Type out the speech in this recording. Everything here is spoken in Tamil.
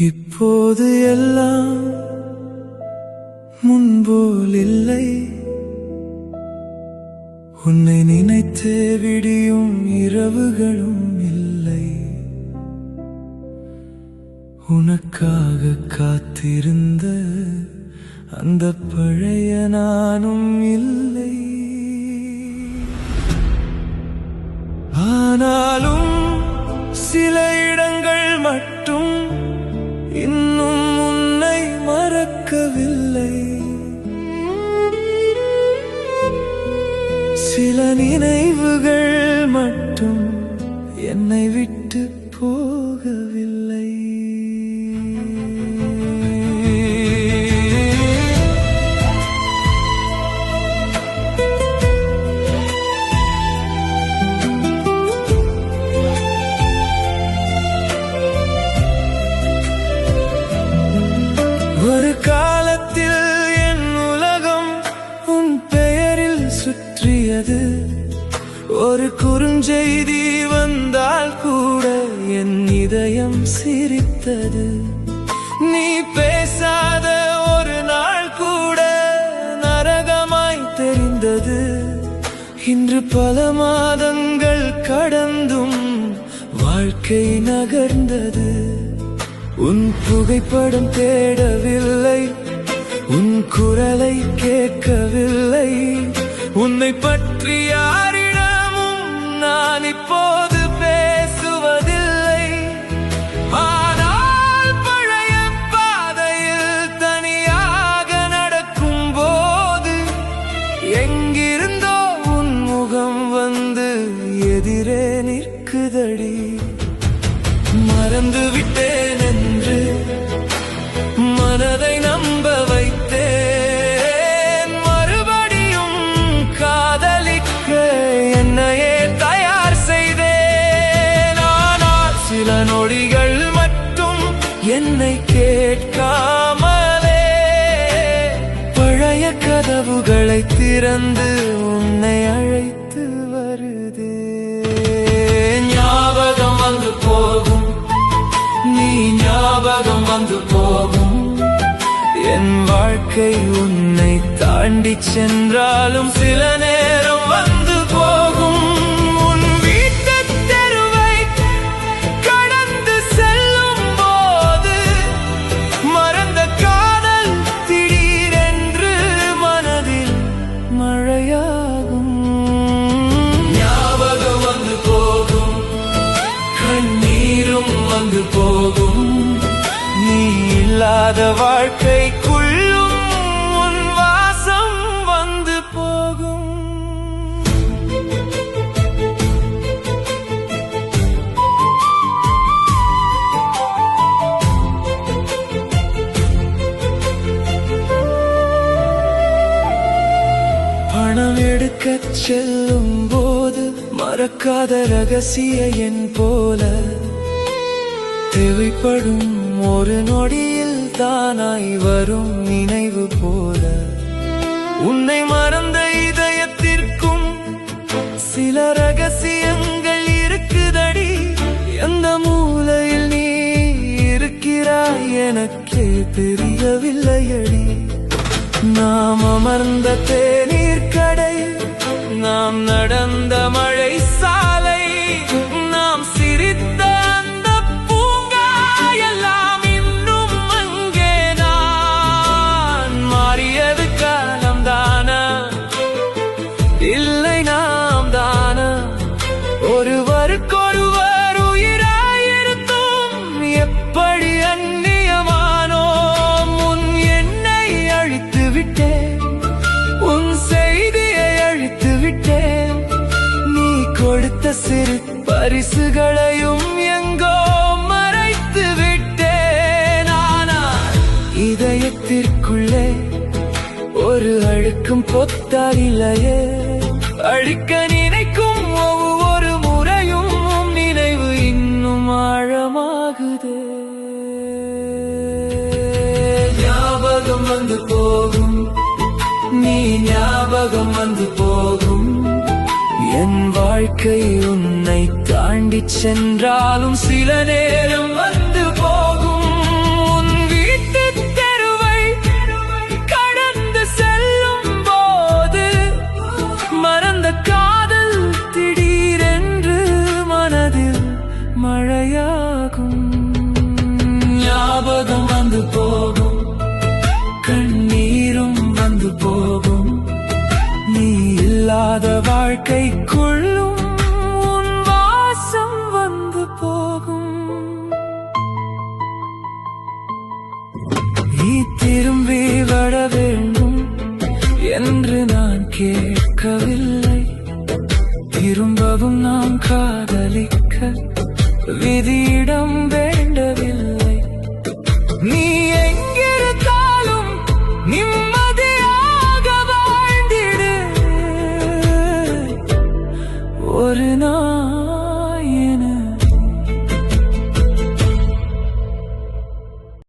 இப்போது எல்லாம் முன்போல் இல்லை. உன்னை நினைத்து விடியும் இரவுகளும் இல்லை. உனக்காக காத்திருந்த அந்த பழைய நானும் இல்லை. ஆனாலும் சில இடங்கள் மட்டும் இன்னும் உன்னை மறக்கவில்லை. சில நினைவுகள் மட்டும் என்னை விட்டு போகவில்லை. ஒரு காலத்தில் என் உலகம் உன் பெயரில் சுற்றியது. ஒரு குறுஞ்செய்தி வந்தால் கூட என் இதயம் சிரித்தது. நீ பேசாத ஒரு நாள் கூட நரகமாய் தெரிந்தது. இன்று பல மாதங்கள் கடந்தும் வாழ்க்கை நகர்ந்தது. உன் புகைப்படம் தேடவில்லை, உன் குரலை கேட்கவில்லை. உன்னை பற்றி யாரிடமும் நான் இப்போது பேசுவதில்லை. ஆனால் பழைய பாதையில் தனியாக நடக்கும் போது எங்கிருந்தோ உன் முகம் வந்து எதிரே நிற்குதடி. மறந்து விட்டேன் என்று மனதை நம்ப வைத்தேன். மறுபடியும் காதலிக்க என்னையே தயார் செய்தேன். ஆனால் சில நொடிகள் மட்டும் என்னை கேட்காமலே பழைய கதவுகளை திறந்து உன்னை அழைத்து வருதே. ஞாபகம் வந்து போகும், நீ ஞாபகம் வந்து போகும். என் வாழ்க்கை உன்னை தாண்டி சென்றாலும் சில நேரம் வந்து போகும். உன் வீட்டு தெருவை கடந்து செல்லும் போது மறந்த காதல் திடீரென்று மனதில் மழையாகும். ஞாபகம் வந்து போகும், கண்ணீரும் வந்து போகும். நீ இல்லாத வாழ்க்கைக்குள்ளும் உன் வாசம் வந்து போகும். பணம் எடுக்கச் செல்லும் போது மறக்காத ரகசிய என் போல தேவைப்படும் ஒரு நொடியில் தானாய் வரும் நினைவு போல. உன்னை மறந்த இதயத்திற்கும் சில ரகசியங்கள் இருக்குதடி. எந்த மூலையில் நீ இருக்கிறாய் எனக்கே தெரியவில்லையடி. நாம் அமர்ந்த தேநீர் கடை, நாம் நடந்த மழை சாலை, நாம் சிரித்த அந்த பூங்கா எல்லாம் இன்னும் அங்கே. நான் மாறியது காலம் தானா, இல்லை நாம் தானா? ஒருவருக்கொருவர் உயிராயிருந்தும் எப்படி அந்நியமானோம்? உன் என்னை அழித்து விட்டேன், உன் செய்தியை அழித்து விட்டேன். நீ கொடுத்த சிறு பரிசுகளையும் எங்கோ மறைத்து விட்டேன். ஆனால் இதயத்திற்குள்ளே ஒரு அழுக்கும் பொத்தாரில்லையே. அழிக்க நினைக்கும் ஒவ்வொரு முறையும் நினைவு இன்னும் ஆழமாகுதே. ஞாபகம் வந்து போகும். என் வாழ்க்கை உன்னை தாண்டி சென்றாலும் சில நேரம் வந்து போகும். உன் வீட்டு தெருவை கடந்து செல்லும் போது மறந்த காதல் திடீரென்று மனதில் மழையாகும். ஞாபகம் வந்து போகும், கண்ணீரும் வந்து போகும். நீ இல்லாத வாழ்க்கைக்குள்ளும் உன் வாசம் வந்து போகும். நீ திரும்பி வர வேண்டும் என்று நான் கேட்கவில்லை. திரும்பவும் நாம் காதலிக்க விதியிடம் வேண்ட